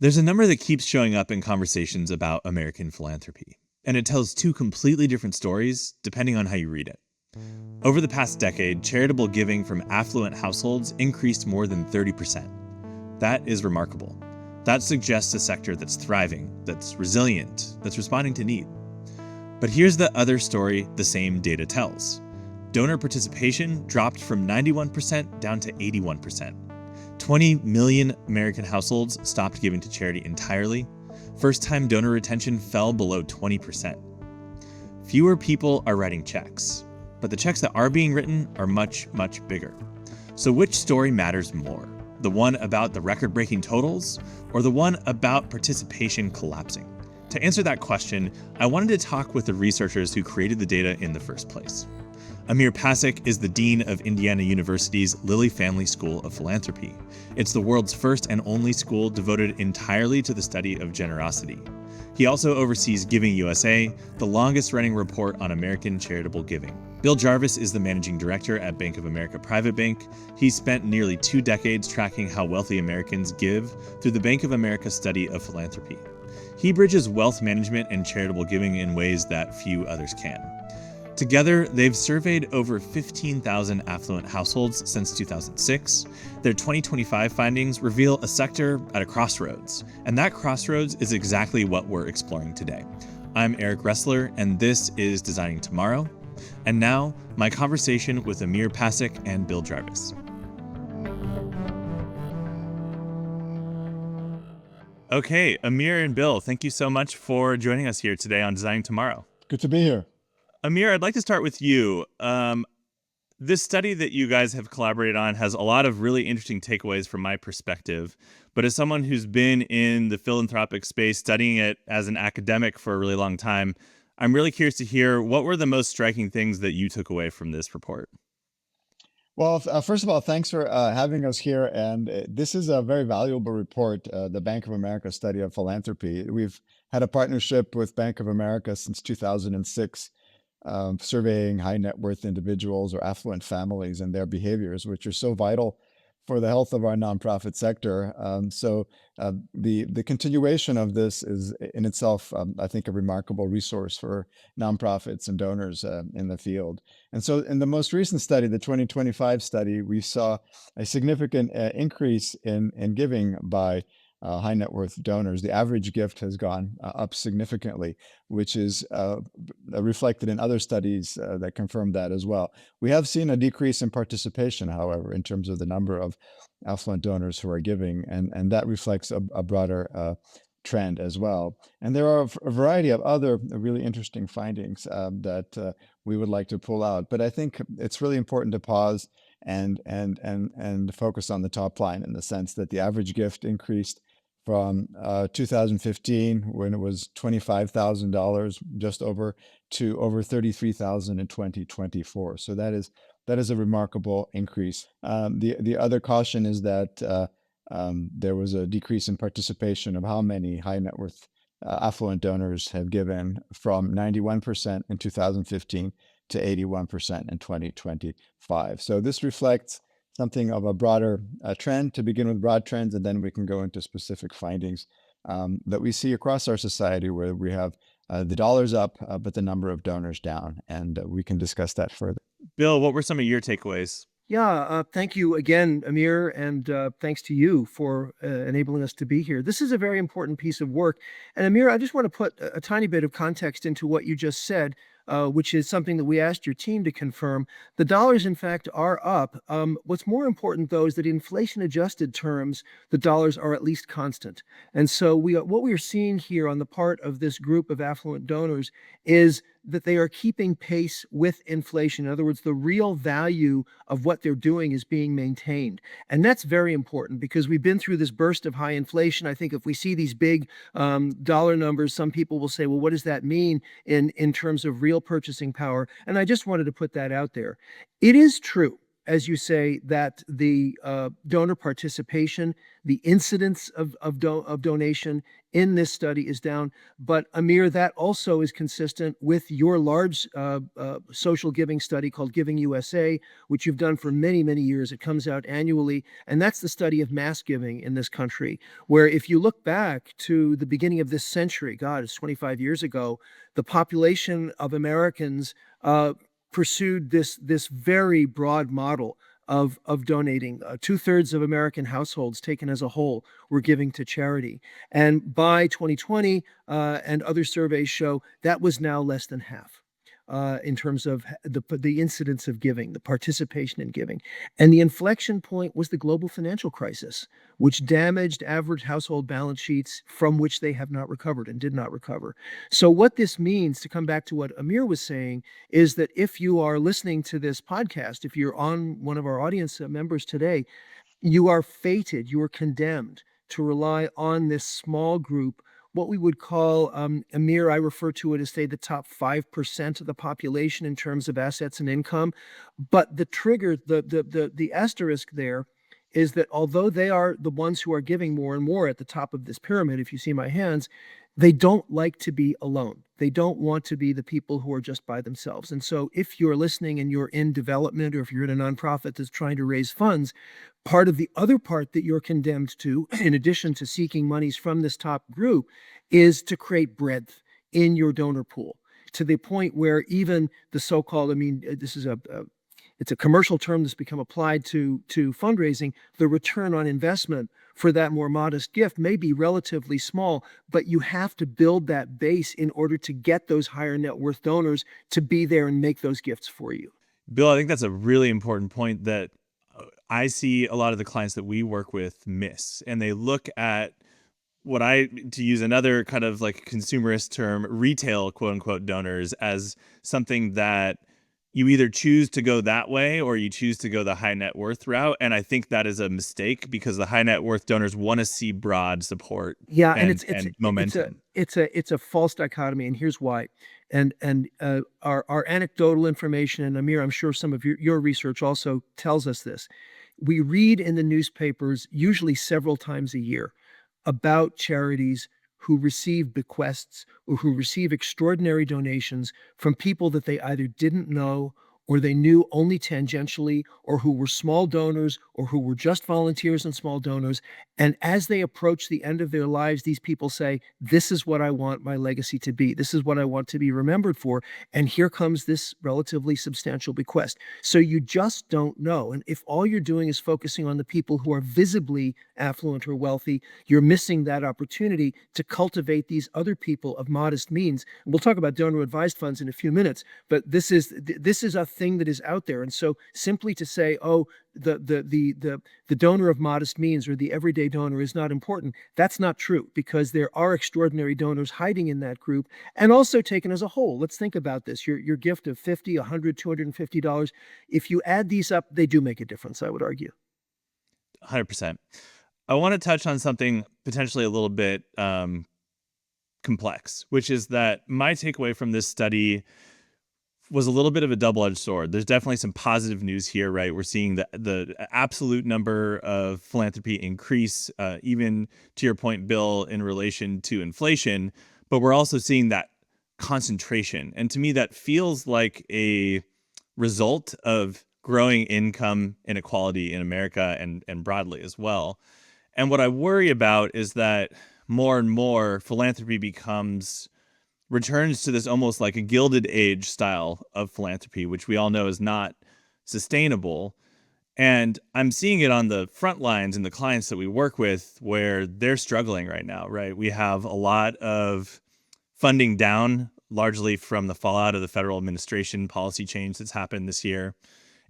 There's a number that keeps showing up in conversations about American philanthropy, and it tells two completely different stories depending on how you read it. Over the past decade, charitable giving from affluent households increased more than 30%. That is remarkable. That suggests a sector that's thriving, that's resilient, that's responding to need. But here's the other story the same data tells. Donor participation dropped from 91% down to 81%. 20 million American households stopped giving to charity entirely. First-time donor retention fell below 20%. Fewer people are writing checks, but the checks that are being written are much, much bigger. So which story matters more? The one about the record-breaking totals, or the one about participation collapsing? To answer that question, I wanted to talk with the researchers who created the data in the first place. Amir Pasic is the dean of Indiana University's Lilly Family School of Philanthropy. It's the world's first and only school devoted entirely to the study of generosity. He also oversees Giving USA, the longest-running report on American charitable giving. Bill Jarvis is the managing director at Bank of America Private Bank. He's spent nearly 2 decades tracking how wealthy Americans give through the Bank of America study of philanthropy. He bridges wealth management and charitable giving in ways that few others can. Together, they've surveyed over 15,000 affluent households since 2006. Their 2025 findings reveal a sector at a crossroads, and that crossroads is exactly what we're exploring today. I'm Eric Ressler, and this is Designing Tomorrow. And now, my conversation with Amir Pasic and Bill Jarvis. Okay, Amir and Bill, thank you so much for joining us here today on Designing Tomorrow. Good to be here. Amir, I'd like to start with you. This study that you guys have collaborated on has a lot of really interesting takeaways from my perspective. But as someone who's been in the philanthropic space, studying it as an academic for a really long time, I'm really curious to hear what were the most striking things that you took away from this report? Well, first of all, thanks for having us here. And this is a very valuable report, the Bank of America study of philanthropy. We've had a partnership with Bank of America since 2006. Surveying high net worth individuals or affluent families and their behaviors, which are so vital for the health of our nonprofit sector. The continuation of this is in itself, I think, a remarkable resource for nonprofits and donors in the field. And so in the most recent study, the 2025 study, we saw a significant increase in giving by high net worth donors. The average gift has gone up significantly, which is reflected in other studies that confirm that as well. We have seen a decrease in participation, however, in terms of the number of affluent donors who are giving, and that reflects a broader trend as well. And there are a variety of other really interesting findings that we would like to pull out. But I think it's really important to pause and focus on the top line, in the sense that the average gift increased from 2015, when it was $25,000 just over, to over $33,000 in 2024. So that is a remarkable increase. The other caution is that there was a decrease in participation of how many high net worth affluent donors have given, from 91% in 2015 to 81% in 2025. So this reflects something of a broader trend, to begin with broad trends, and then we can go into specific findings that we see across our society, where we have the dollars up, but the number of donors down, and we can discuss that further. Bill, what were some of your takeaways? Yeah, thank you again, Amir, and thanks to you for enabling us to be here. This is a very important piece of work. And Amir, I just want to put a tiny bit of context into what you just said, which is something that we asked your team to confirm. The dollars, in fact, are up. What's more important, though, is that in inflation-adjusted terms, the dollars are at least constant. And so what we are seeing here on the part of this group of affluent donors is that they are keeping pace with inflation. In other words, the real value of what they're doing is being maintained. And that's very important, because we've been through this burst of high inflation. I think if we see these big dollar numbers, some people will say, well, what does that mean in terms of real purchasing power? And I just wanted to put that out there. It is true, as you say, that the donor participation, the incidence of donation in this study is down. But Amir, that also is consistent with your large social giving study called Giving USA, which you've done for many, many years. It comes out annually. And that's the study of mass giving in this country, where if you look back to the beginning of this century, God, it's 25 years ago, the population of Americans pursued this very broad model of donating. 2/3 of American households, taken as a whole, were giving to charity. And by 2020, and other surveys show that was now less than half. In terms of the incidence of giving, the participation in giving. And the inflection point was the global financial crisis, which damaged average household balance sheets from which they have not recovered and did not recover. So what this means, to come back to what Amir was saying, is that if you are listening to this podcast, if you're on one of our audience members today, you are fated, you are condemned to rely on this small group, what we would call, Amir, I refer to it as, say, the top 5% of the population in terms of assets and income. But the trigger, the asterisk there is that although they are the ones who are giving more and more at the top of this pyramid, if you see my hands, they don't like to be alone. They don't want to be the people who are just by themselves. And so if you're listening and you're in development, or if you're in a nonprofit that's trying to raise funds, part of the other part that you're condemned to, in addition to seeking monies from this top group, is to create breadth in your donor pool, to the point where even the so-called, I mean, this is it's a commercial term that's become applied to fundraising, the return on investment for that more modest gift may be relatively small, but you have to build that base in order to get those higher net worth donors to be there and make those gifts for you. Bill, I think that's a really important point that I see a lot of the clients that we work with miss. And they look at what to use another kind of like consumerist term, retail quote unquote donors, as something that you either choose to go that way or you choose to go the high net worth route. And I think that is a mistake, because the high net worth donors want to see broad support. Yeah, and and momentum. It's a false dichotomy, and here's why. And our anecdotal information, and Amir, I'm sure some of your research also tells us this. We read in the newspapers, usually several times a year, about charities who receive bequests or who receive extraordinary donations from people that they either didn't know, or they knew only tangentially, or who were small donors, or who were just volunteers and small donors. And as they approach the end of their lives, these people say, this is what I want my legacy to be. This is what I want to be remembered for. And here comes this relatively substantial bequest. So you just don't know. And if all you're doing is focusing on the people who are visibly affluent or wealthy, you're missing that opportunity to cultivate these other people of modest means. And we'll talk about donor advised funds in a few minutes, but this is a thing that is out there. And so simply to say, oh, the donor of modest means or the everyday donor is not important, that's not true, because there are extraordinary donors hiding in that group. And also, taken as a whole, let's think about this. Your gift of $50, $100, $250, if you add these up, they do make a difference, I would argue. 100%. I want to touch on something potentially a little bit complex, which is that my takeaway from this study was a little bit of a double-edged sword. There's definitely some positive news here, right? We're seeing the absolute number of philanthropy increase, even to your point, Bill, in relation to inflation, but we're also seeing that concentration. And to me, that feels like a result of growing income inequality in America and broadly as well. And what I worry about is that more and more philanthropy returns to this almost like a Gilded Age style of philanthropy, which we all know is not sustainable. And I'm seeing it on the front lines in the clients that we work with, where they're struggling right now, right? We have a lot of funding down, largely from the fallout of the federal administration policy change that's happened this year,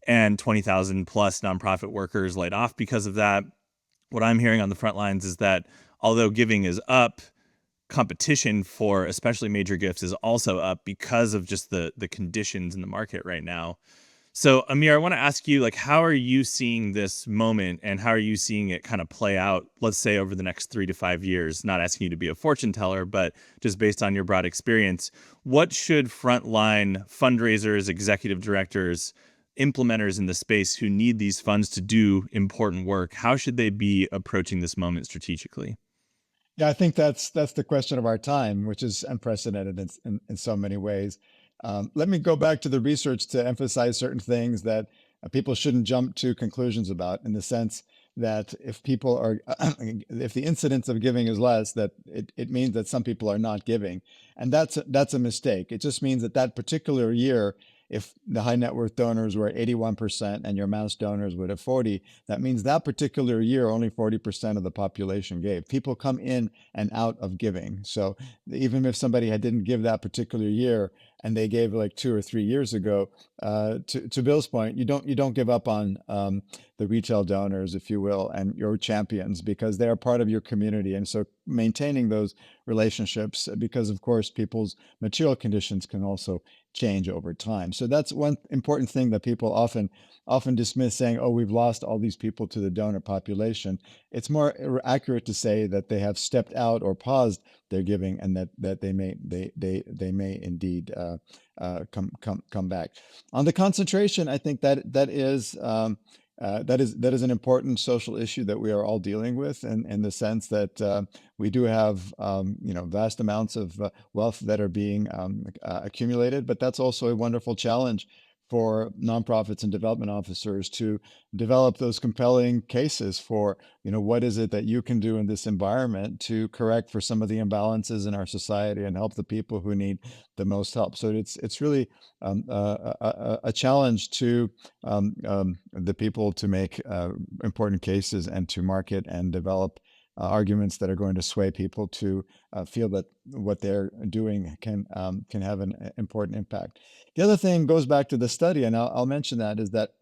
and 20,000 plus nonprofit workers laid off because of that. What I'm hearing on the front lines is that although giving is up, competition for especially major gifts is also up because of just the conditions in the market right now. So Amir, I want to ask you, like, how are you seeing this moment, and how are you seeing it kind of play out, let's say over the next 3 to 5 years? Not asking you to be a fortune teller, but just based on your broad experience, what should frontline fundraisers, executive directors implementers in the space who need these funds to do important work, how should they be approaching this moment strategically? Yeah, I think that's the question of our time, which is unprecedented in so many ways. Let me go back to the research to emphasize certain things that people shouldn't jump to conclusions about, in the sense that if people are, if the incidence of giving is less, that it means that some people are not giving, and that's a mistake. It just means that that particular year, if the high net worth donors were at 81% and your mass donors were at 40, that means that particular year only 40% of the population gave. People come in and out of giving. So even if somebody didn't give that particular year and they gave like 2 or 3 years ago, to Bill's point, you don't give up on the retail donors, if you will, and your champions, because they are part of your community. And so maintaining those relationships, because of course people's material conditions can also change over time. So that's one important thing that people often dismiss, saying, "Oh, we've lost all these people to the donor population." It's more accurate to say that they have stepped out or paused their giving, and that they may indeed come back. On the concentration, I think that is an important social issue that we are all dealing with, in the sense that we do have vast amounts of wealth that are being accumulated, but that's also a wonderful challenge for nonprofits and development officers to develop those compelling cases for, what is it that you can do in this environment to correct for some of the imbalances in our society and help the people who need the most help. So it's really a challenge to the people to make important cases and to market and develop arguments that are going to sway people to feel that what they're doing can have an important impact. The other thing goes back to the study, and I'll mention that, is that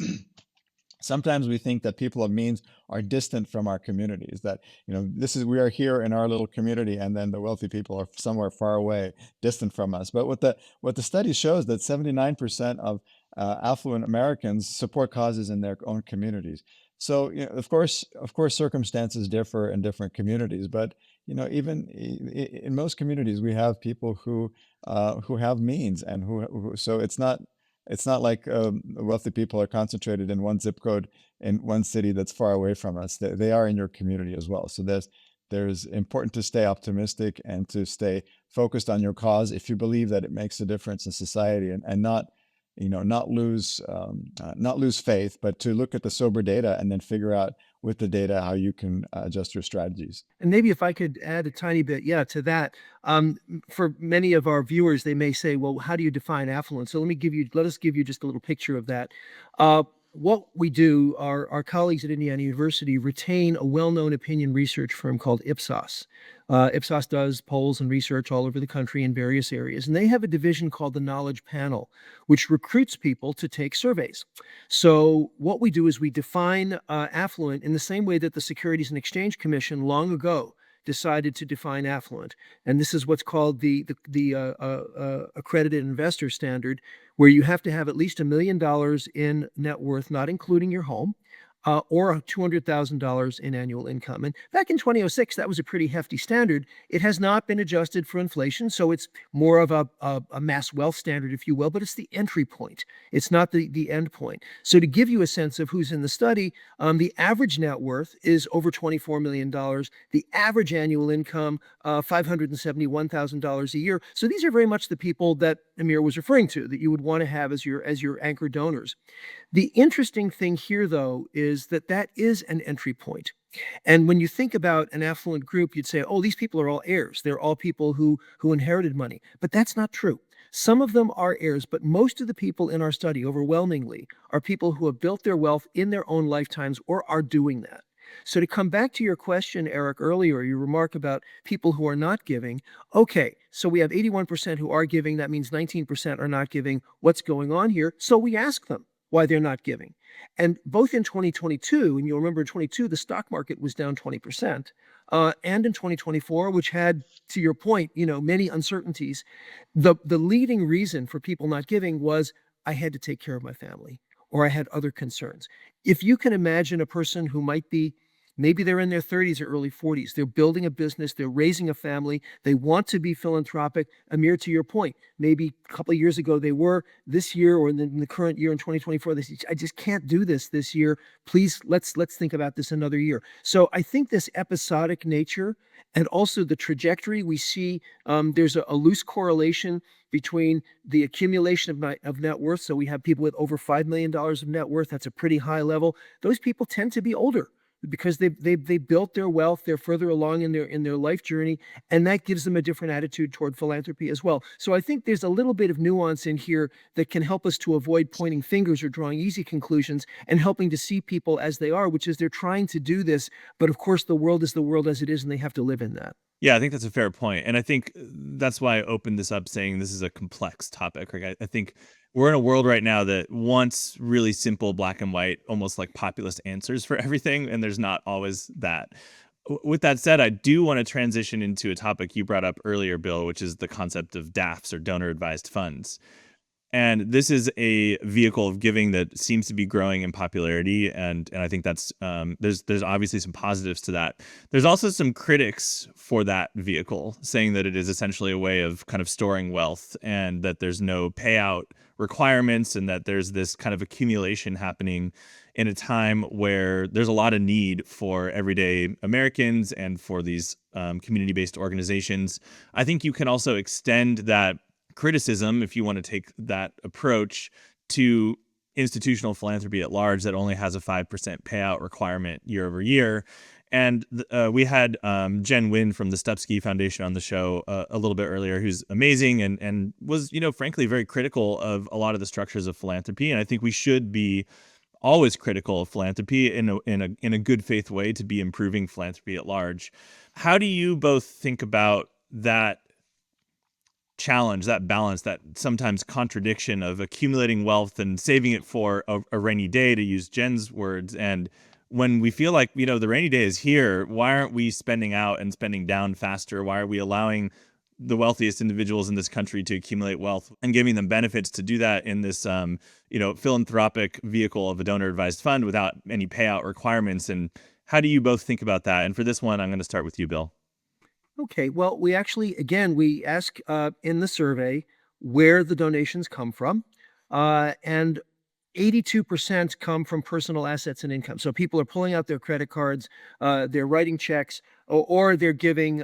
sometimes we think that people of means are distant from our communities, that we are here in our little community, and then the wealthy people are somewhere far away, distant from us. But what the study shows, that 79% of affluent Americans support causes in their own communities. So, of course circumstances differ in different communities, but even in most communities we have people who have means, and so it's not like wealthy people are concentrated in one zip code in one city that's far away from us. They are in your community as well. So there's important to stay optimistic and to stay focused on your cause if you believe that it makes a difference in society, and not lose faith, but to look at the sober data and then figure out with the data how you can adjust your strategies. And maybe if I could add a tiny bit, yeah, to that. For many of our viewers, they may say, "Well, how do you define affluence?" So let us give you just a little picture of that. What we do, our colleagues at Indiana University retain a well-known opinion research firm called Ipsos. Ipsos does polls and research all over the country in various areas, and they have a division called the Knowledge Panel, which recruits people to take surveys. So what we do is we define affluent in the same way that the Securities and Exchange Commission long ago decided to define affluent. And this is what's called the accredited investor standard, where you have to have at least $1 million in net worth, not including your home, or $200,000 in annual income. And back in 2006, that was a pretty hefty standard. It has not been adjusted for inflation, so it's more of a mass wealth standard, if you will, but it's the entry point. It's not the end point. So to give you a sense of who's in the study, the average net worth is over $24 million. The average annual income, $571,000 a year. So these are very much the people that Amir was referring to, that you would want to have as your anchor donors. The interesting thing here, though, is that is an entry point. And when you think about an affluent group, you'd say, "Oh, these people are all heirs. They're all people who inherited money." But that's not true. Some of them are heirs, but most of the people in our study, overwhelmingly, are people who have built their wealth in their own lifetimes or are doing that. So to come back to your question, Eric, earlier, your remark about people who are not giving, okay, so we have 81% who are giving. That means 19% are not giving. What's going on here? So we ask them why they're not giving. And both in 2022, and you'll remember in 22, the stock market was down 20%, and in 2024, which had, to your point, many uncertainties, the leading reason for people not giving was, "I had to take care of my family," or "I had other concerns." If you can imagine a person who might be Maybe they're in their 30s or early 40s. They're building a business. They're raising a family. They want to be philanthropic. Amir, to your point, maybe a couple of years ago they were. This year or in the current year in 2024, they say, I just can't do this year. Please, let's think about this another year. So I think this episodic nature and also the trajectory we see, there's a loose correlation between the accumulation of net worth. So we have people with over $5 million of net worth. That's a pretty high level. Those people tend to be older because they built their wealth. They're further along in their life journey, and that gives them a different attitude toward philanthropy as well. So I think there's a little bit of nuance in here that can help us to avoid pointing fingers or drawing easy conclusions and helping to see people as they are, which is they're trying to do this, but of course the world is the world as it is, and they have to live in that. Yeah, I think that's a fair point. And I think that's why I opened this up saying this is a complex topic. Like, I think we're in a world right now that wants really simple black and white, almost like populist answers for everything. And there's not always that. With that said, I do want to transition into a topic you brought up earlier, Bill, which is the concept of DAFs, or donor advised funds. And this is a vehicle of giving that seems to be growing in popularity, and I think that's there's obviously some positives to that. There's also some critics for that vehicle, saying that it is essentially a way of kind of storing wealth, and that there's no payout requirements, and that there's this kind of accumulation happening in a time where there's a lot of need for everyday Americans and for these community-based organizations. I think you can also extend that criticism, if you want to take that approach, to institutional philanthropy at large that only has a 5% payout requirement year over year. And we had Jen Wynn from the Stupsky Foundation on the show a little bit earlier, who's amazing and was, frankly, very critical of a lot of the structures of philanthropy. And I think we should be always critical of philanthropy in a good faith way to be improving philanthropy at large. How do you both think about that challenge, that balance, that sometimes contradiction of accumulating wealth and saving it for a rainy day, to use Jen's words? And when we feel like, the rainy day is here, why aren't we spending out and spending down faster? Why are we allowing the wealthiest individuals in this country to accumulate wealth and giving them benefits to do that in this, philanthropic vehicle of a donor advised fund without any payout requirements? And how do you both think about that? And for this one, I'm going to start with you, Bill. Okay, well, we actually, again, we ask in the survey where the donations come from, and 82% come from personal assets and income. So people are pulling out their credit cards, they're writing checks, or they're giving,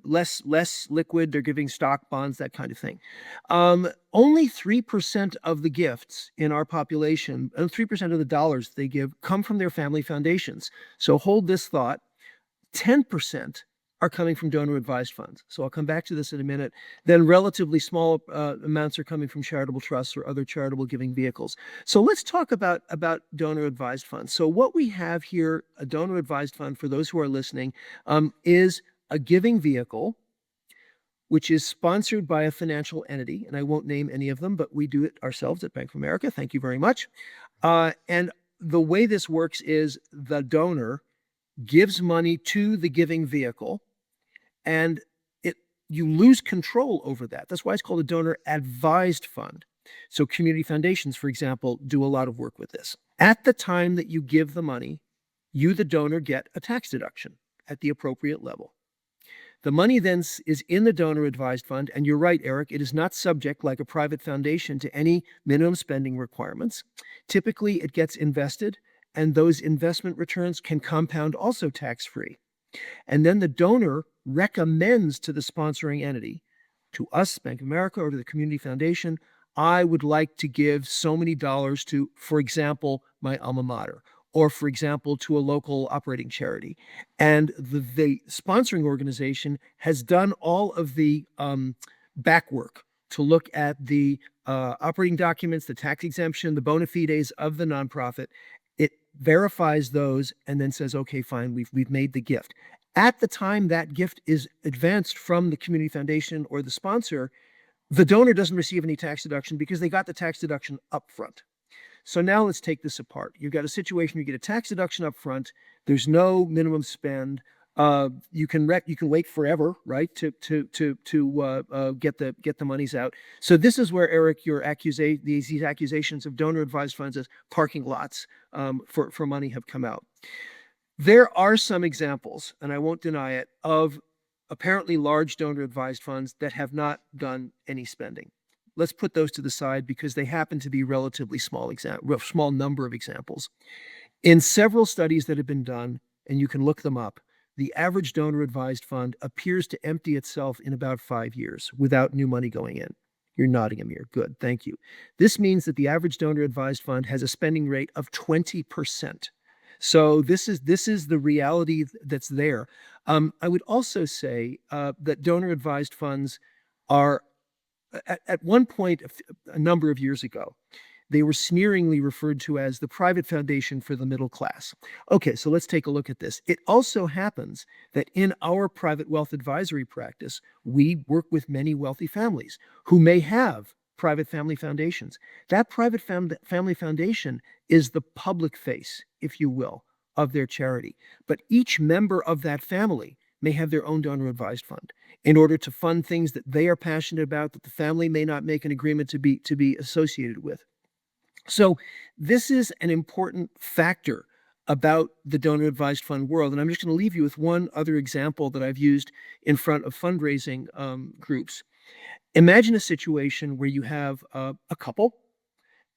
less liquid, they're giving stock, bonds, that kind of thing. Only 3% of the gifts in our population, 3% of the dollars they give come from their family foundations. So hold this thought, 10% are coming from donor advised funds. So I'll come back to this in a minute. Then relatively small amounts are coming from charitable trusts or other charitable giving vehicles. So let's talk about donor advised funds. So what we have here, a donor advised fund, for those who are listening, is a giving vehicle which is sponsored by a financial entity. And I won't name any of them, but we do it ourselves at Bank of America. Thank you very much. And the way this works is the donor gives money to the giving vehicle, and you lose control over that. That's why it's called a donor advised fund. So community foundations, for example, do a lot of work with this. At the time that you give the money, you, the donor, get a tax deduction at the appropriate level. The money then is in the donor advised fund, and you're right, Eric, it is not subject, like a private foundation, to any minimum spending requirements. Typically, it gets invested, and those investment returns can compound also tax-free. And then the donor recommends to the sponsoring entity, to us, Bank of America, or to the community foundation, I would like to give so many dollars to, for example, my alma mater, or for example, to a local operating charity. And the sponsoring organization has done all of the back work to look at the operating documents, the tax exemption, the bona fides of the nonprofit. It verifies those and then says, okay, fine, we've made the gift. At the time that gift is advanced from the community foundation or the sponsor, the donor doesn't receive any tax deduction because they got the tax deduction up front. So now let's take this apart. You've got a situation where you get a tax deduction up front. There's no minimum spend. You can wait forever, right, to get the monies out. So this is where, Eric, these accusations of donor advised funds as parking lots for money have come out. There are some examples, and I won't deny it, of apparently large donor-advised funds that have not done any spending. Let's put those to the side because they happen to be relatively small number of examples. In several studies that have been done, and you can look them up, the average donor-advised fund appears to empty itself in about 5 years without new money going in. You're nodding, Amir. Good, thank you. This means that the average donor-advised fund has a spending rate of 20%. So this is the reality that's there. I would also say that donor-advised funds are, at one point a number of years ago, they were sneeringly referred to as the private foundation for the middle class. Okay, so let's take a look at this. It also happens that in our private wealth advisory practice, we work with many wealthy families who may have private family foundations. That private family foundation is the public face, if you will, of their charity. But each member of that family may have their own donor advised fund in order to fund things that they are passionate about that the family may not make an agreement to be associated with. So this is an important factor about the donor advised fund world. And I'm just going to leave you with one other example that I've used in front of fundraising groups. Imagine a situation where you have a couple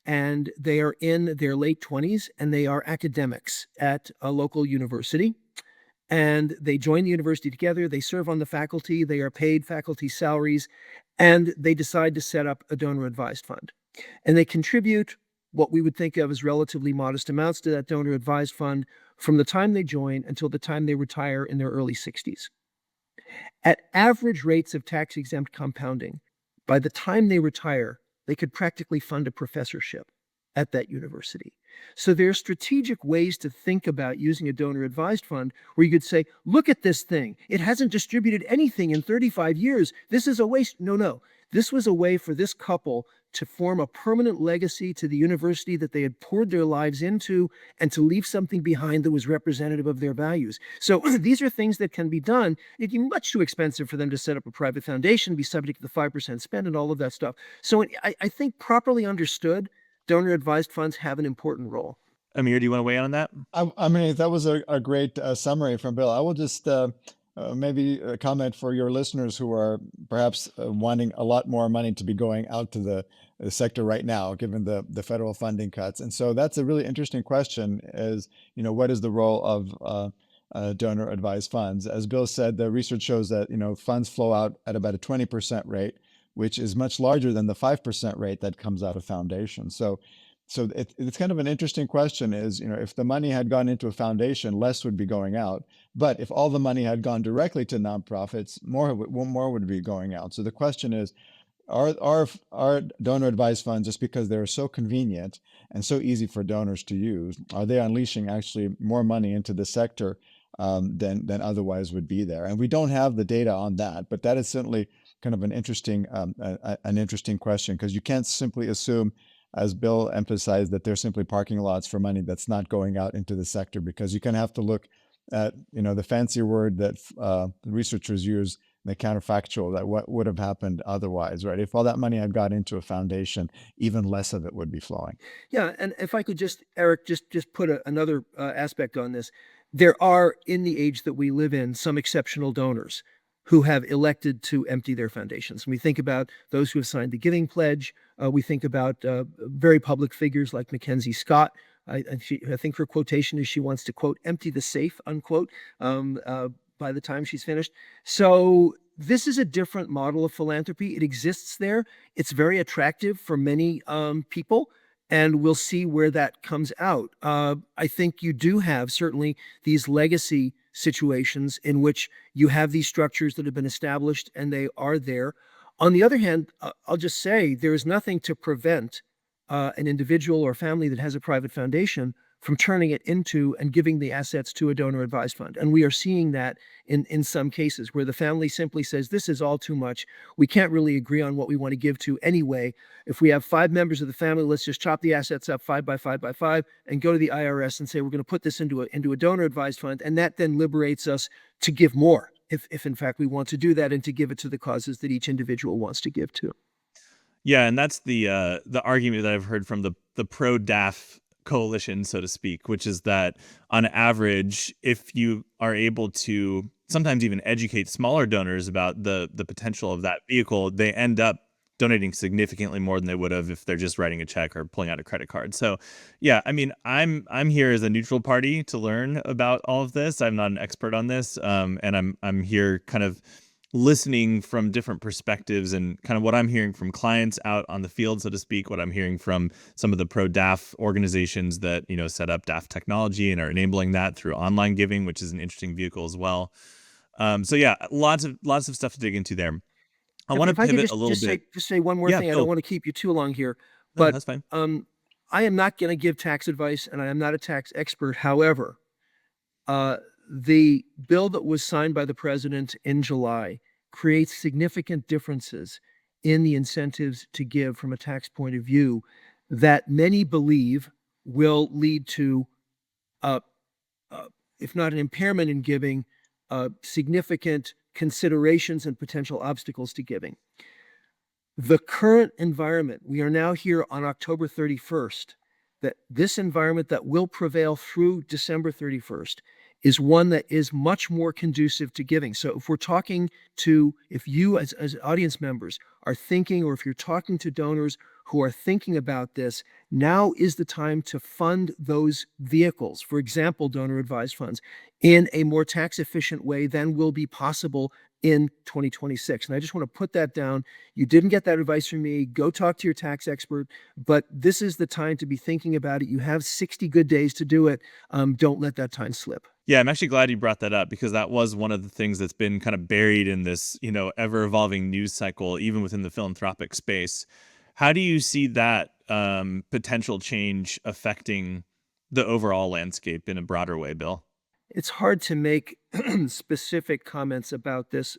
and they are in their late 20s and they are academics at a local university. And they join the university together, they serve on the faculty, they are paid faculty salaries, and they decide to set up a donor advised fund. And they contribute what we would think of as relatively modest amounts to that donor advised fund from the time they join until the time they retire in their early 60s. At average rates of tax-exempt compounding, by the time they retire, they could practically fund a professorship at that university. So there are strategic ways to think about using a donor advised fund where you could say, look at this thing. It hasn't distributed anything in 35 years. This is a waste. No. This was a way for this couple to form a permanent legacy to the university that they had poured their lives into and to leave something behind that was representative of their values. So these are things that can be done. It'd be much too expensive for them to set up a private foundation, be subject to the 5% spend and all of that stuff. So I think properly understood, donor advised funds have an important role. Amir, do you want to weigh in on that? I mean, that was a great summary from Bill. I will just maybe comment for your listeners who are perhaps wanting a lot more money to be going out to the sector right now, given the federal funding cuts. And so that's a really interesting question is, what is the role of donor advised funds? As Bill said, the research shows that, funds flow out at about a 20% rate, which is much larger than the 5% rate that comes out of foundations. So it's kind of an interesting question is, if the money had gone into a foundation, less would be going out. But if all the money had gone directly to nonprofits, more would be going out. So the question is, are donor advised funds, just because they're so convenient and so easy for donors to use, are they unleashing actually more money into the sector than otherwise would be there? And we don't have the data on that, but that is certainly kind of an interesting question, because you can't simply assume, as Bill emphasized, that they're simply parking lots for money that's not going out into the sector, because you kind of have to look at, the fancy word that researchers use, the counterfactual, that what would have happened otherwise, right? If all that money had got into a foundation, even less of it would be flowing. Yeah, and if I could just, Eric, just put another aspect on this. There are, in the age that we live in, some exceptional donors who have elected to empty their foundations. And we think about those who have signed the Giving Pledge. We think about very public figures like Mackenzie Scott. I think her quotation is she wants to, quote, empty the safe, unquote, by the time she's finished. So this is a different model of philanthropy. It exists there. It's very attractive for many people. And we'll see where that comes out. I think you do have certainly these legacy situations in which you have these structures that have been established and they are there. On the other hand, I'll just say there is nothing to prevent an individual or family that has a private foundation from turning it into and giving the assets to a donor advised fund. And we are seeing that in some cases where the family simply says, this is all too much. We can't really agree on what we want to give to anyway. If we have 5 members of the family, let's just chop the assets up 5 by 5 by 5 and go to the IRS and say, we're going to put this into a donor advised fund. And that then liberates us to give more, if in fact we want to do that, and to give it to the causes that each individual wants to give to. Yeah, and that's the argument that I've heard from the pro-DAF coalition, so to speak, which is that on average, if you are able to sometimes even educate smaller donors about the potential of that vehicle, they end up donating significantly more than they would have if they're just writing a check or pulling out a credit card. So, yeah, I mean, I'm here as a neutral party to learn about all of this. I'm not an expert on this, and I'm here kind of listening from different perspectives and kind of what I'm hearing from clients out on the field, so to speak, what I'm hearing from some of the pro-DAF organizations that, set up DAF technology and are enabling that through online giving, which is an interesting vehicle as well. So yeah, lots of stuff to dig into there. I want to If I could pivot a little bit. just say one more Yeah, thing. I don't Bill. want to keep you too long here, No, but that's fine. I am not going to give tax advice, and I am not a tax expert. However, the bill that was signed by the president in July creates significant differences in the incentives to give from a tax point of view that many believe will lead to, uh, if not an impairment in giving, significant considerations and potential obstacles to giving. The current environment, we are now here on October 31st, that this environment that will prevail through December 31st is one that is much more conducive to giving. So if you as audience members are thinking, or if you're talking to donors who are thinking about this, now is the time to fund those vehicles, for example, donor advised funds, in a more tax efficient way than will be possible in 2026. And I just want to put that down. You didn't get that advice from me. Go talk to your tax expert, but this is the time to be thinking about it. You have 60 good days to do it. Don't let that time slip. Yeah, I'm actually glad you brought that up because that was one of the things that's been kind of buried in this, ever evolving news cycle, even within the philanthropic space. How do you see that potential change affecting the overall landscape in a broader way, Bill? It's hard to make specific comments about this.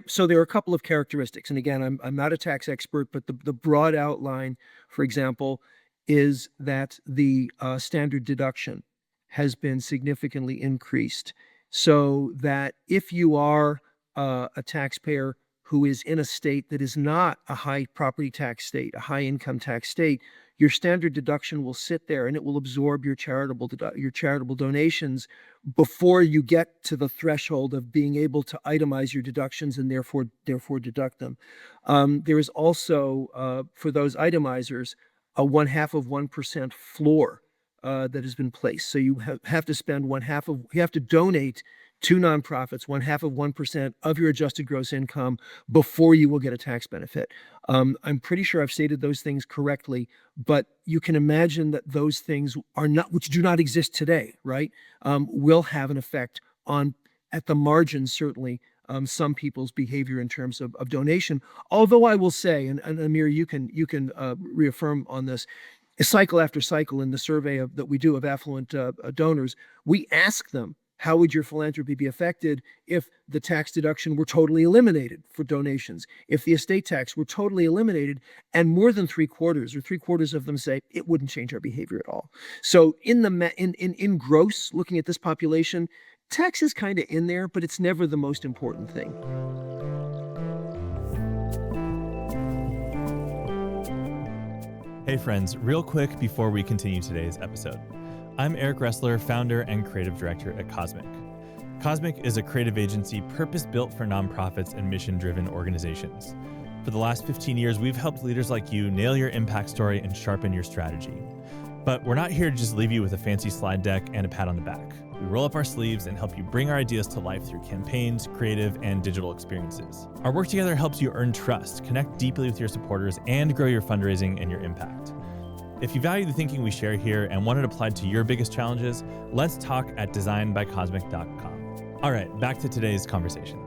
So there are a couple of characteristics. And again, I'm not a tax expert, but the broad outline, for example, is that the standard deduction has been significantly increased, so that if you are a taxpayer who is in a state that is not a high property tax state, a high income tax state, your standard deduction will sit there and it will absorb your charitable donations before you get to the threshold of being able to itemize your deductions and therefore deduct them. There is also, for those itemizers, a 0.5% floor that has been placed. So you have to spend you have to donate to nonprofits 0.5% of your adjusted gross income before you will get a tax benefit. I'm pretty sure I've stated those things correctly, but you can imagine that those things which do not exist today, right? Will have an effect on, at the margin, certainly, some people's behavior in terms of donation. Although I will say, and Amir, you can reaffirm on this, cycle after cycle in the survey that we do of affluent donors, we ask them, how would your philanthropy be affected if the tax deduction were totally eliminated for donations, if the estate tax were totally eliminated? And more than three quarters of them say it wouldn't change our behavior at all. So in gross, looking at this population, tax is kind of in there, but it's never the most important thing. Hey friends, real quick before we continue today's episode. I'm Eric Ressler, founder and creative director at Cosmic. Cosmic is a creative agency purpose-built for nonprofits and mission-driven organizations. For the last 15 years, we've helped leaders like you nail your impact story and sharpen your strategy. But we're not here to just leave you with a fancy slide deck and a pat on the back. We roll up our sleeves and help you bring our ideas to life through campaigns, creative, and digital experiences. Our work together helps you earn trust, connect deeply with your supporters, and grow your fundraising and your impact. If you value the thinking we share here and want it applied to your biggest challenges, let's talk at designbycosmic.com. All right, back to today's conversation.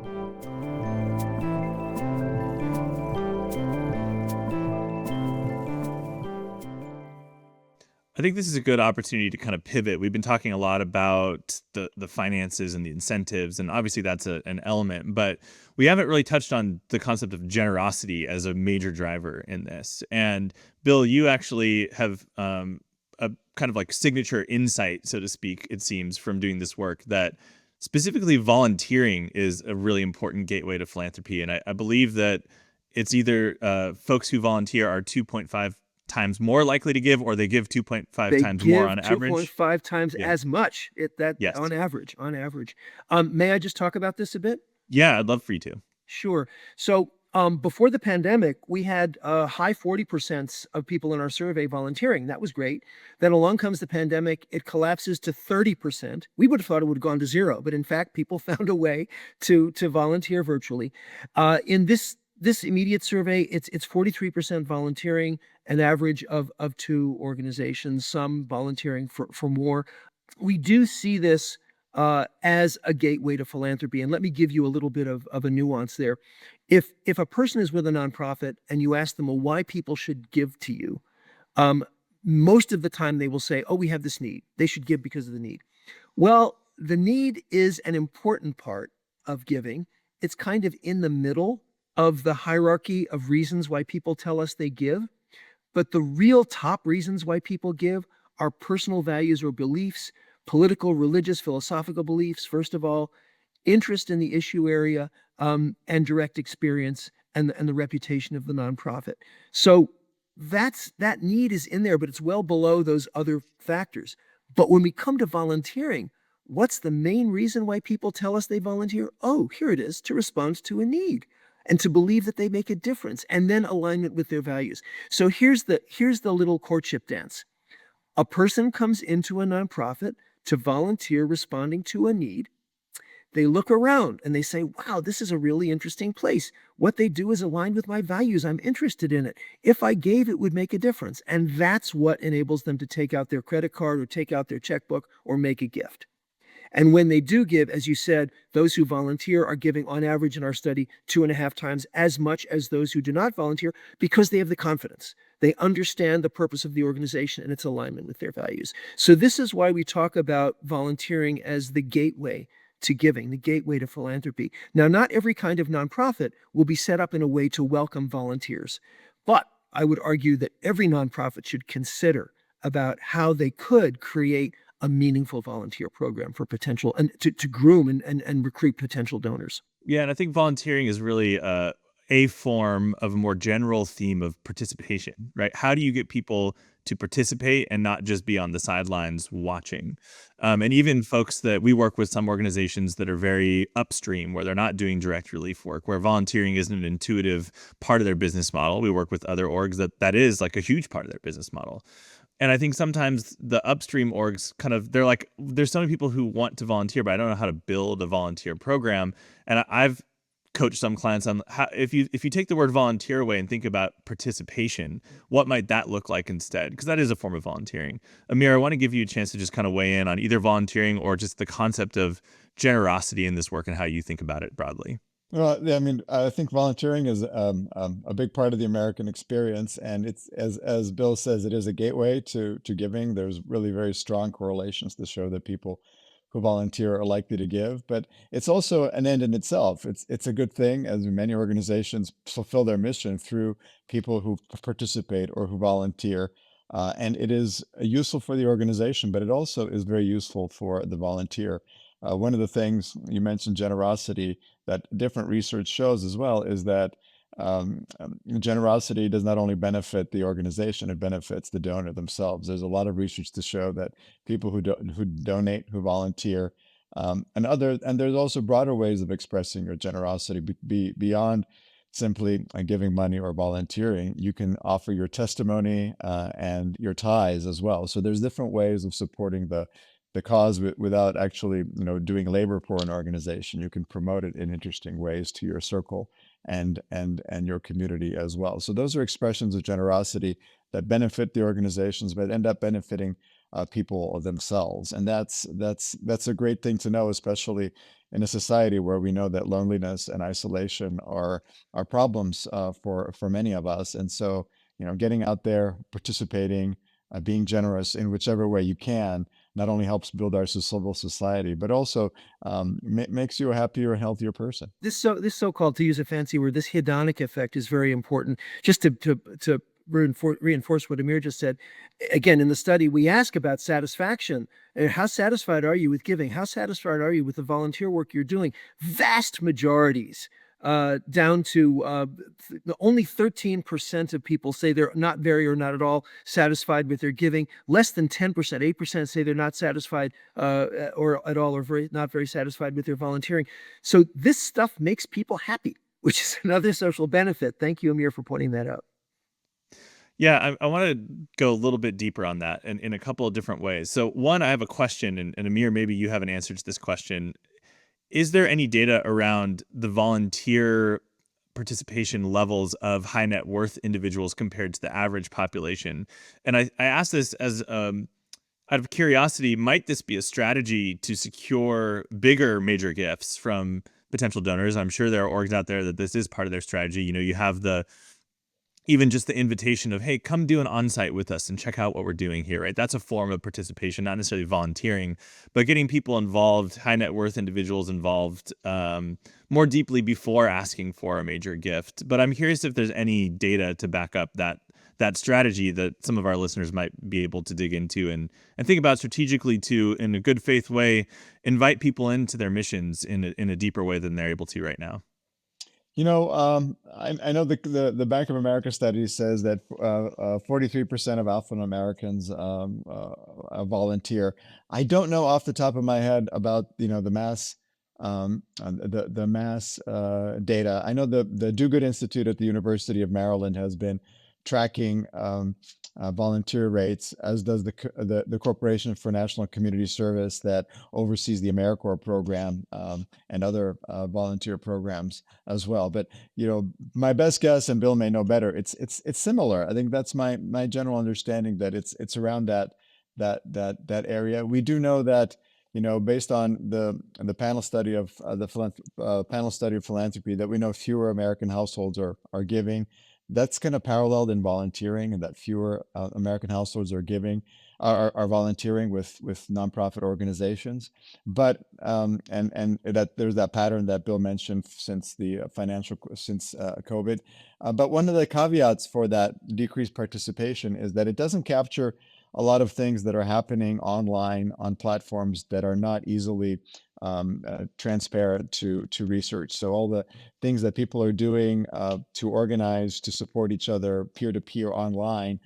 I think this is a good opportunity to kind of pivot. We've been talking a lot about the finances and the incentives, and obviously that's an element, but we haven't really touched on the concept of generosity as a major driver in this. And Bill, you actually have a kind of like signature insight, so to speak, it seems, from doing this work, that specifically volunteering is a really important gateway to philanthropy. And I believe that it's either folks who volunteer are 2.5 times more likely to give, or they give 2.5 They times more give on average? 2.5 times Yeah. as much that Yes. on average. May I just talk about this a bit? Yeah, I'd love for you to. Sure. So before the pandemic, we had high 40% of people in our survey volunteering. That was great. Then along comes the pandemic. It collapses to 30%. We would have thought it would have gone to zero, but in fact, people found a way to volunteer virtually. In this immediate survey, it's 43% volunteering, an average of two organizations, some volunteering for more. We do see this as a gateway to philanthropy. And let me give you a little bit of a nuance there. If a person is with a nonprofit and you ask them, well, why people should give to you, um, most of the time they will say, oh, we have this need. They should give because of the need. Well, the need is an important part of giving. It's kind of in the middle of the hierarchy of reasons why people tell us they give. But the real top reasons why people give are personal values or beliefs, political, religious, philosophical beliefs, first of all, interest in the issue area, and direct experience and the reputation of the nonprofit. So that need is in there, but it's well below those other factors. But when we come to volunteering, what's the main reason why people tell us they volunteer? Oh, here it is, to respond to a need and to believe that they make a difference, and then alignment with their values. So here's the little courtship dance. A person comes into a nonprofit to volunteer responding to a need. They look around and they say, wow, this is a really interesting place. What they do is aligned with my values. I'm interested in it. If I gave, it would make a difference. And that's what enables them to take out their credit card or take out their checkbook or make a gift. And when they do give, as you said, those who volunteer are giving on average in our study 2.5 times as much as those who do not volunteer because they have the confidence. They understand the purpose of the organization and its alignment with their values. So this is why we talk about volunteering as the gateway to giving, the gateway to philanthropy. Now, not every kind of nonprofit will be set up in a way to welcome volunteers, but I would argue that every nonprofit should consider about how they could create a meaningful volunteer program for potential and to groom and recruit potential donors. Yeah, and I think volunteering is really a form of a more general theme of participation, right? How do you get people to participate and not just be on the sidelines watching? And even folks that we work with, some organizations that are very upstream, where they're not doing direct relief work, where volunteering isn't an intuitive part of their business model. We work with other orgs that is like a huge part of their business model. And I think sometimes the upstream orgs they're like, there's so many people who want to volunteer, but I don't know how to build a volunteer program. And I've coached some clients on how, if you take the word volunteer away and think about participation, what might that look like instead? Because that is a form of volunteering. Amir, I want to give you a chance to just kind of weigh in on either volunteering or just the concept of generosity in this work and how you think about it broadly. Well, yeah, I mean, I think volunteering is a big part of the American experience, and it's as Bill says, it is a gateway to giving. There's really very strong correlations to show that people who volunteer are likely to give, but it's also an end in itself. It's a good thing, as many organizations fulfill their mission through people who participate or who volunteer, and it is useful for the organization, but it also is very useful for the volunteer. One of the things you mentioned, generosity, that different research shows as well, is that generosity does not only benefit the organization, it benefits the donor themselves. There's a lot of research to show that people who donate, who volunteer, and there's also broader ways of expressing your generosity beyond simply giving money or volunteering. You can offer your testimony and your ties as well. So there's different ways of supporting the cause without actually, doing labor for an organization. You can promote it in interesting ways to your circle and your community as well. So those are expressions of generosity that benefit the organizations, but end up benefiting people themselves. And that's a great thing to know, especially in a society where we know that loneliness and isolation are problems for many of us. And so, getting out there, participating, being generous in whichever way you can, not only helps build our civil society, but also makes you a happier and healthier person. This so-called, to use a fancy word, this hedonic effect is very important. Just to reinforce what Amir just said, again, in the study, we ask about satisfaction. How satisfied are you with giving? How satisfied are you with the volunteer work you're doing? Vast majorities down to only 13% of people say they're not very or not at all satisfied with their giving. Less than 10%, 8% say they're not satisfied or at all, or not very satisfied with their volunteering. So this stuff makes people happy, which is another social benefit. Thank you, Amir, for pointing that out. Yeah, I want to go a little bit deeper on that in a couple of different ways. So, one, I have a question, and Amir, maybe you have an answer to this question. Is there any data around the volunteer participation levels of high net worth individuals compared to the average population? And I ask this as out of curiosity, might this be a strategy to secure bigger major gifts from potential donors? I'm sure there are orgs out there that this is part of their strategy. You have even just the invitation of, hey, come do an on-site with us and check out what we're doing here, right? That's a form of participation, not necessarily volunteering, but getting people involved, high net worth individuals involved more deeply before asking for a major gift. But I'm curious if there's any data to back up that strategy that some of our listeners might be able to dig into and think about strategically to, in a good faith way, invite people into their missions in a deeper way than they're able to right now. I know the Bank of America study says that 43% of affluent Americans volunteer. I don't know off the top of my head about the mass data. I know the Do Good Institute at the University of Maryland has been tracking volunteer rates, as does the Corporation for National Community Service that oversees the AmeriCorps program and other volunteer programs as well. But my best guess, and Bill may know better, it's similar. I think that's my general understanding, that it's around that area. We do know that based on the panel study of panel study of philanthropy, that we know fewer American households are giving. That's kind of paralleled in volunteering, and that fewer American households are volunteering with nonprofit organizations. But and that there's that pattern that Bill mentioned since COVID. But one of the caveats for that decreased participation is that it doesn't capture a lot of things that are happening online on platforms that are not easily transparent to research. So all the things that people are doing to organize, to support each other peer-to-peer online,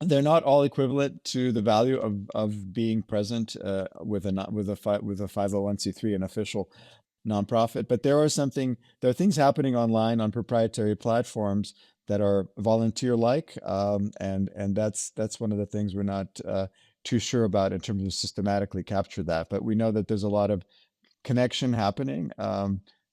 they're not all equivalent to the value of being present with a 501c3, an official nonprofit. But there are things happening online on proprietary platforms that are volunteer-like, and that's one of the things we're not too sure about in terms of systematically capture that. But we know that there's a lot of connection happening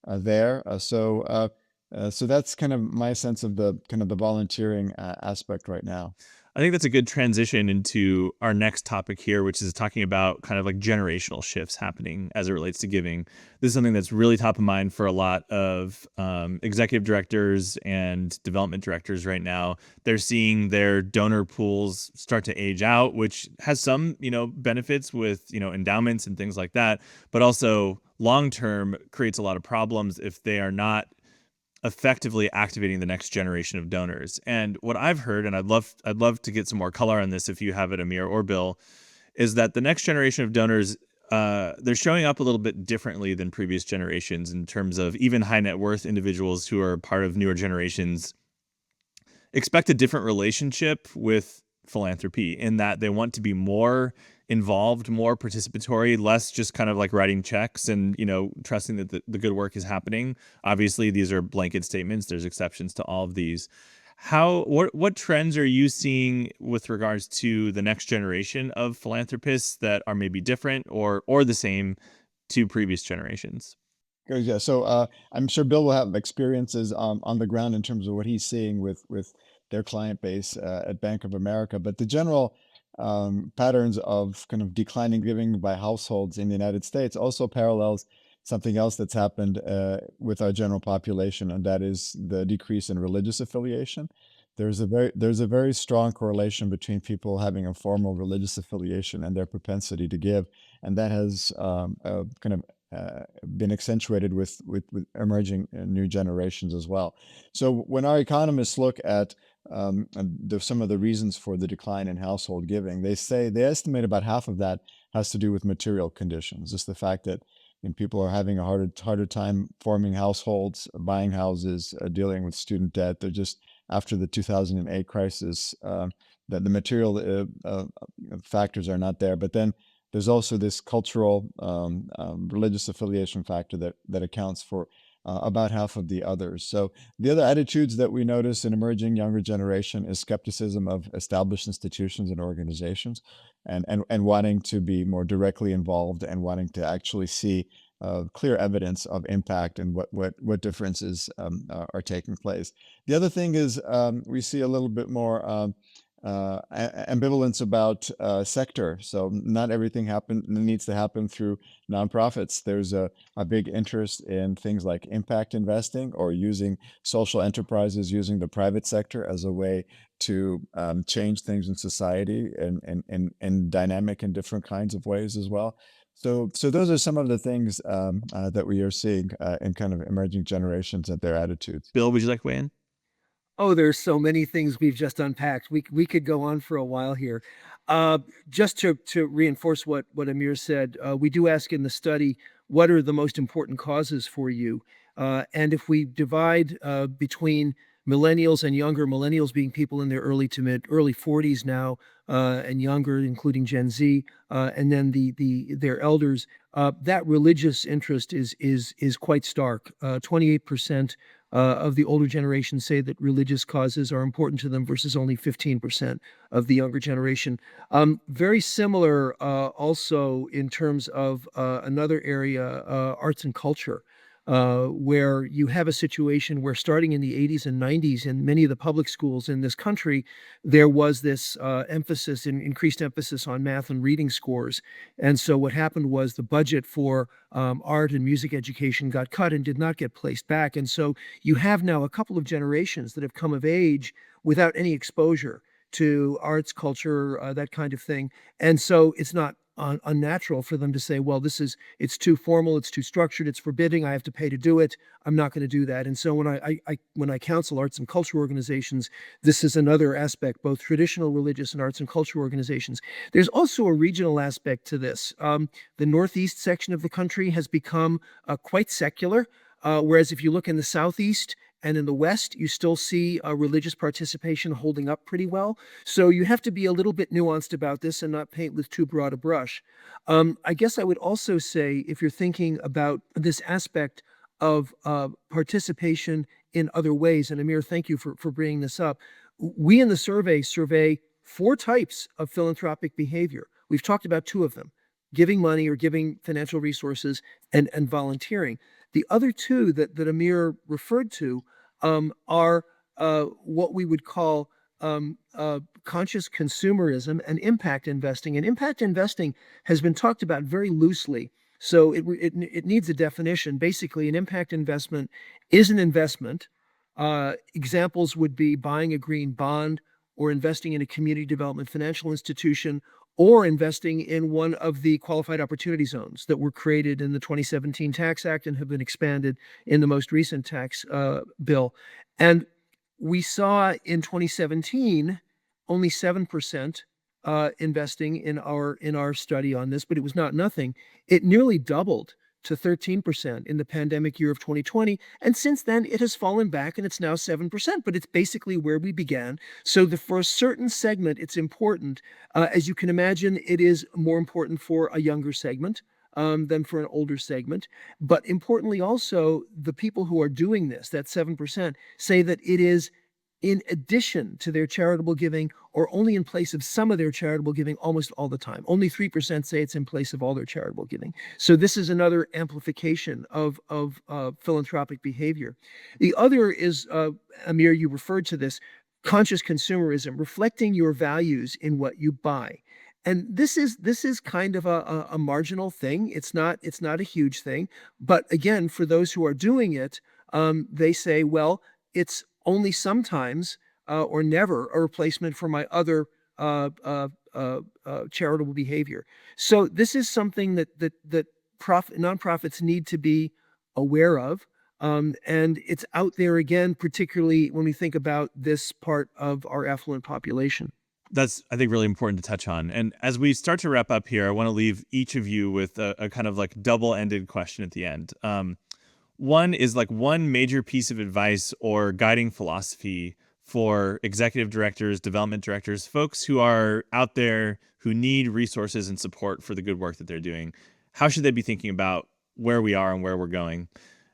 there. So that's kind of my sense of the volunteering aspect right now. I think that's a good transition into our next topic here, which is talking about kind of like generational shifts happening as it relates to giving. This is something that's really top of mind for a lot of executive directors and development directors right now. They're seeing their donor pools start to age out, which has some, benefits with, endowments and things like that, but also long-term creates a lot of problems if they are not effectively activating the next generation of donors. And what I've heard, and I'd love to get some more color on this if you have it, Amir or Bill, is that the next generation of donors, they're showing up a little bit differently than previous generations in terms of even high net worth individuals who are part of newer generations expect a different relationship with philanthropy, in that they want to be more involved, more participatory, less just kind of like writing checks and, trusting that the good work is happening. Obviously, these are blanket statements. There's exceptions to all of these. What trends are you seeing with regards to the next generation of philanthropists that are maybe different or the same to previous generations? Yeah, so I'm sure Bill will have experiences on the ground in terms of what he's seeing with their client base at Bank of America. But the general patterns of kind of declining giving by households in the United States also parallels something else that's happened with our general population, and that is the decrease in religious affiliation. There's a very strong correlation between people having a formal religious affiliation and their propensity to give, and that has kind of been accentuated with emerging new generations as well. So when our economists look at some of the reasons for the decline in household giving, they estimate about half of that has to do with material conditions, just the fact that and people are having a harder time forming households, buying houses, dealing with student debt. They're just after the 2008 crisis, that the material factors are not there. But then there's also this cultural, religious affiliation factor that accounts for about half of the others. So the other attitudes that we notice in emerging younger generation is skepticism of established institutions and organizations, and wanting to be more directly involved and wanting to actually see clear evidence of impact and what differences are taking place. The other thing is we see a little bit more ambivalence about sector. So not everything needs to happen through nonprofits. There's a big interest in things like impact investing or using social enterprises, using the private sector as a way to change things in society and dynamic in different kinds of ways as well. So those are some of the things that we are seeing in kind of emerging generations and their attitudes. Bill, would you like to weigh in? Oh, there's so many things we've just unpacked. We could go on for a while here. Just to reinforce what Amir said, we do ask in the study, what are the most important causes for you? And if we divide between millennials and younger, millennials being people in their early 40s now, and younger, including Gen Z, and then their elders, that religious interest is quite stark. 28% of the older generation say that religious causes are important to them versus only 15% of the younger generation. Very similar also in terms of another area, arts and culture. Where you have a situation where starting in the 80s and 90s in many of the public schools in this country, there was this increased emphasis on math and reading scores. And so what happened was the budget for art and music education got cut and did not get placed back. And so you have now a couple of generations that have come of age without any exposure to arts, culture, that kind of thing. And so it's not unnatural for them to say, well, it's too formal, it's too structured, it's forbidding, I have to pay to do it, I'm not going to do that. And so when I counsel arts and culture organizations, this is another aspect, both traditional religious and arts and culture organizations. There's also a regional aspect to this. The Northeast section of the country has become quite secular, whereas if you look in the Southeast and in the West, you still see religious participation holding up pretty well. So you have to be a little bit nuanced about this and not paint with too broad a brush. I guess I would also say, if you're thinking about this aspect of participation in other ways, and Amir, thank you for bringing this up. We in the survey 4 types of philanthropic behavior. We've talked about 2 of them: giving money or giving financial resources, and volunteering. The other 2 that Amir referred to are what we would call conscious consumerism and impact investing. And impact investing has been talked about very loosely, so it needs a definition. Basically, an impact investment is an investment. Examples would be buying a green bond, or investing in a community development financial institution, or investing in one of the qualified opportunity zones that were created in the 2017 Tax Act and have been expanded in the most recent tax bill. And we saw in 2017 only 7% investing in our study on this, but it was not nothing. It nearly doubled to 13% in the pandemic year of 2020. And since then, it has fallen back and it's now 7%, but it's basically where we began. So for a certain segment, it's important. As you can imagine, it is more important for a younger segment than for an older segment. But importantly also, the people who are doing this, that 7%, say that it is in addition to their charitable giving, or only in place of some of their charitable giving almost all the time. Only 3% say it's in place of all their charitable giving. So this is another amplification of philanthropic behavior. The other is, Amir, you referred to this, conscious consumerism, reflecting your values in what you buy. And this is kind of a marginal thing. It's not a huge thing. But again, for those who are doing it, they say, well, it's only sometimes or never a replacement for my other charitable behavior. So this is something that nonprofits need to be aware of. And it's out there again, particularly when we think about this part of our affluent population. That's, I think, really important to touch on. And as we start to wrap up here, I want to leave each of you with a kind of like double-ended question at the end. One is like one major piece of advice or guiding philosophy for executive directors, development directors, folks who are out there who need resources and support for the good work that they're doing. How should they be thinking about where we are and where we're going?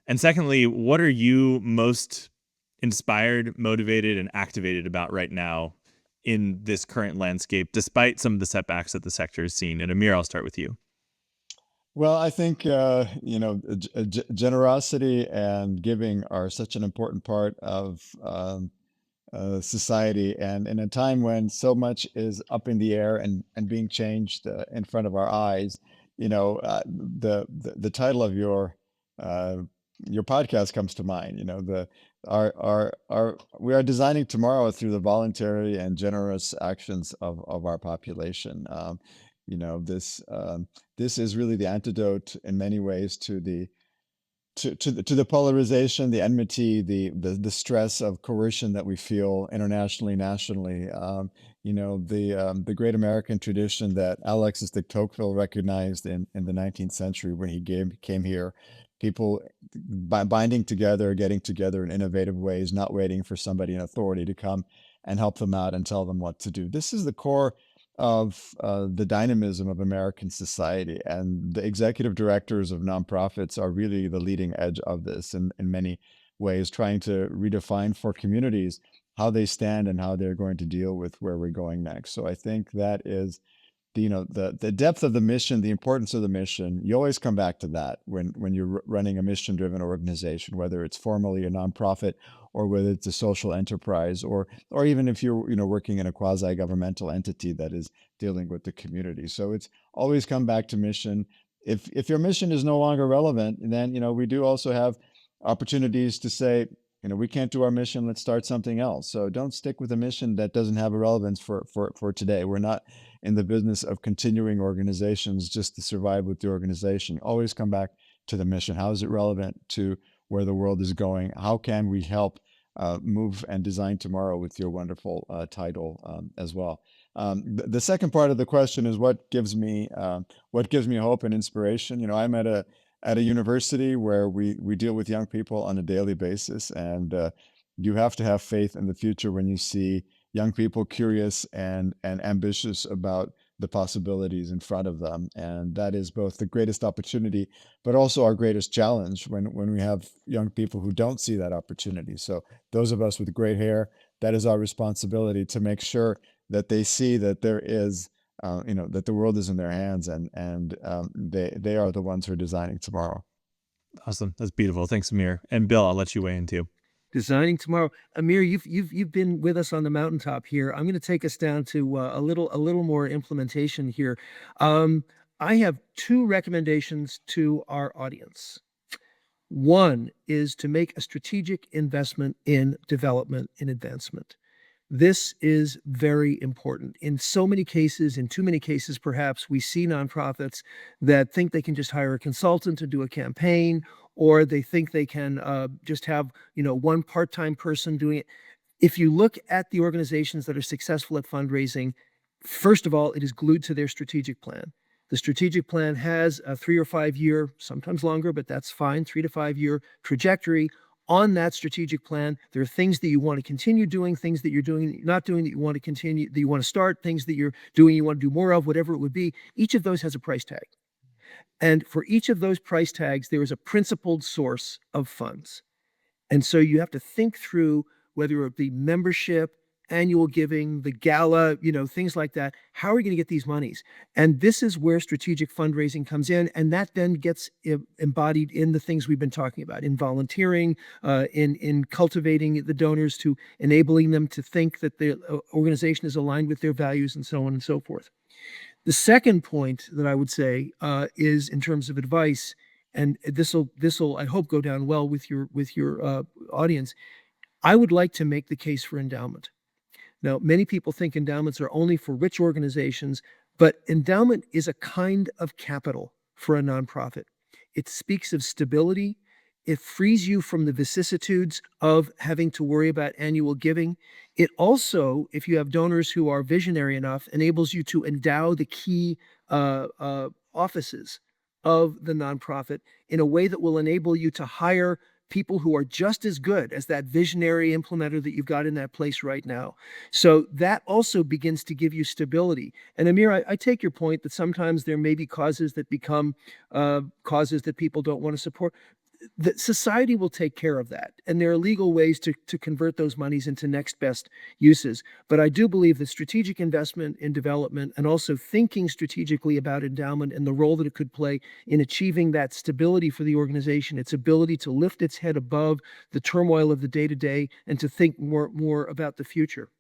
And secondly, what are you most inspired, motivated, and activated about right now in this current landscape, despite some of the setbacks that the sector has seen? And Amir, I'll start with you. Well, I think generosity and giving are such an important part of society, and in a time when so much is up in the air and being changed in front of our eyes, the title of uh, your podcast comes to mind. The our we are designing tomorrow through the voluntary and generous actions of our population. This is really the antidote in many ways to the polarization, the enmity, the stress of coercion that we feel internationally, nationally. The great American tradition that Alexis de Tocqueville recognized in the 19th century when he came here, people by binding together, getting together in innovative ways, not waiting for somebody in authority to come and help them out and tell them what to do. This is the core of the dynamism of American society. And the executive directors of nonprofits are really the leading edge of this in many ways, trying to redefine for communities how they stand and how they're going to deal with where we're going next. So I think that is the depth of the mission, the importance of the mission. You always come back to that when you're running a mission driven organization, whether it's formally a nonprofit or whether it's a social enterprise, or even if you're working in a quasi governmental entity that is dealing with the community. So it's always come back to mission. If your mission is no longer relevant, then we do also have opportunities to say, we can't do our mission, let's start something else. So don't stick with a mission that doesn't have a relevance for today. We're not in the business of continuing organizations just to survive with the organization. Always come back to the mission. How is it relevant to where the world is going? How can we help move and design tomorrow with your wonderful title as well? The second part of the question is what gives me hope and inspiration. I'm at a university where we deal with young people on a daily basis, and you have to have faith in the future when you see young people curious and ambitious about the possibilities in front of them. And that is both the greatest opportunity, but also our greatest challenge when we have young people who don't see that opportunity. So those of us with gray hair, that is our responsibility to make sure that they see that there is, that the world is in their hands, and they are the ones who are designing tomorrow. Awesome. That's beautiful. Thanks, Amir. And Bill, I'll let you weigh in too. Designing tomorrow. Amir, you've been with us on the mountaintop here. I'm going to take us down to a little more implementation here. I have two recommendations to our audience. One is to make a strategic investment in development and advancement. This is very important. In so many cases, in too many cases, perhaps, we see nonprofits that think they can just hire a consultant to do a campaign, or they think they can just have, one part-time person doing it. If you look at the organizations that are successful at fundraising, first of all, it is glued to their strategic plan. The strategic plan has a 3 or 5 year, sometimes longer, but that's fine, 3 to 5 year trajectory. On that strategic plan, there are things that you want to continue doing, things that you're doing, that you're not doing, that you want to continue, that you want to start, things that you're doing, you want to do more of, whatever it would be. Each of those has a price tag. And for each of those price tags, there is a principled source of funds. And so you have to think through whether it be membership, annual giving, the gala, things like that. How are we going to get these monies? And this is where strategic fundraising comes in. And that then gets embodied in the things we've been talking about, in volunteering, in cultivating the donors, to enabling them to think that the organization is aligned with their values, and so on and so forth. The second point that I would say is in terms of advice, and this will I hope go down well with your audience. I would like to make the case for endowment. Now, many people think endowments are only for rich organizations, but endowment is a kind of capital for a nonprofit. It speaks of stability. It frees you from the vicissitudes of having to worry about annual giving. It also, if you have donors who are visionary enough, enables you to endow the key offices of the nonprofit in a way that will enable you to hire people who are just as good as that visionary implementer that you've got in that place right now. So that also begins to give you stability. And Amir, I take your point that sometimes there may be causes that become causes that people don't want to support. That society will take care of that. And there are legal ways to convert those monies into next best uses. But I do believe that strategic investment in development and also thinking strategically about endowment and the role that it could play in achieving that stability for the organization, its ability to lift its head above the turmoil of the day-to-day and to think more about the future.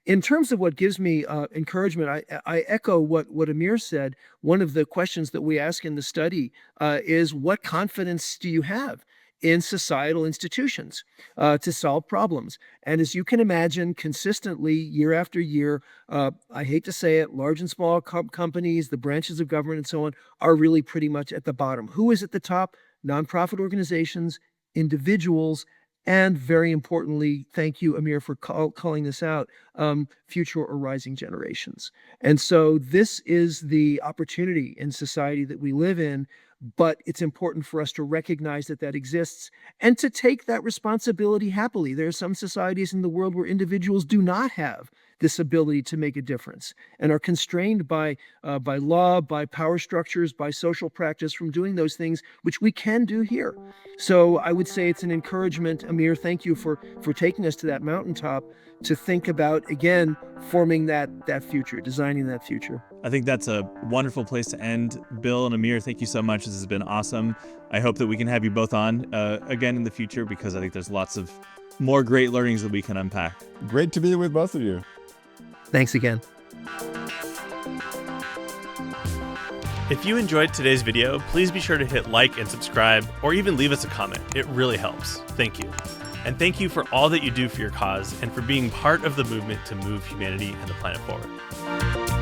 In terms of what gives me encouragement, I echo what Amir said. One of the questions that we ask in the study is, what confidence do you have in societal institutions to solve problems? And as you can imagine, consistently, year after year, I hate to say it, large and small companies, the branches of government and so on, are really pretty much at the bottom. Who is at the top? Nonprofit organizations, individuals, and very importantly, thank you, Amir, for calling this out, future or rising generations. And so this is the opportunity in society that we live in, but it's important for us to recognize that that exists and to take that responsibility happily. There are some societies in the world where individuals do not have this ability to make a difference and are constrained by law, by power structures, by social practice from doing those things, which we can do here. So I would say it's an encouragement. Amir, thank you for taking us to that mountaintop to think about, again, forming that future, designing that future. I think that's a wonderful place to end. Bill and Amir, thank you so much. This has been awesome. I hope that we can have you both on again in the future, because I think there's lots of more great learnings that we can unpack. Great to be with both of you. Thanks again. If you enjoyed today's video, please be sure to hit like and subscribe, or even leave us a comment. It really helps. Thank you. And thank you for all that you do for your cause and for being part of the movement to move humanity and the planet forward.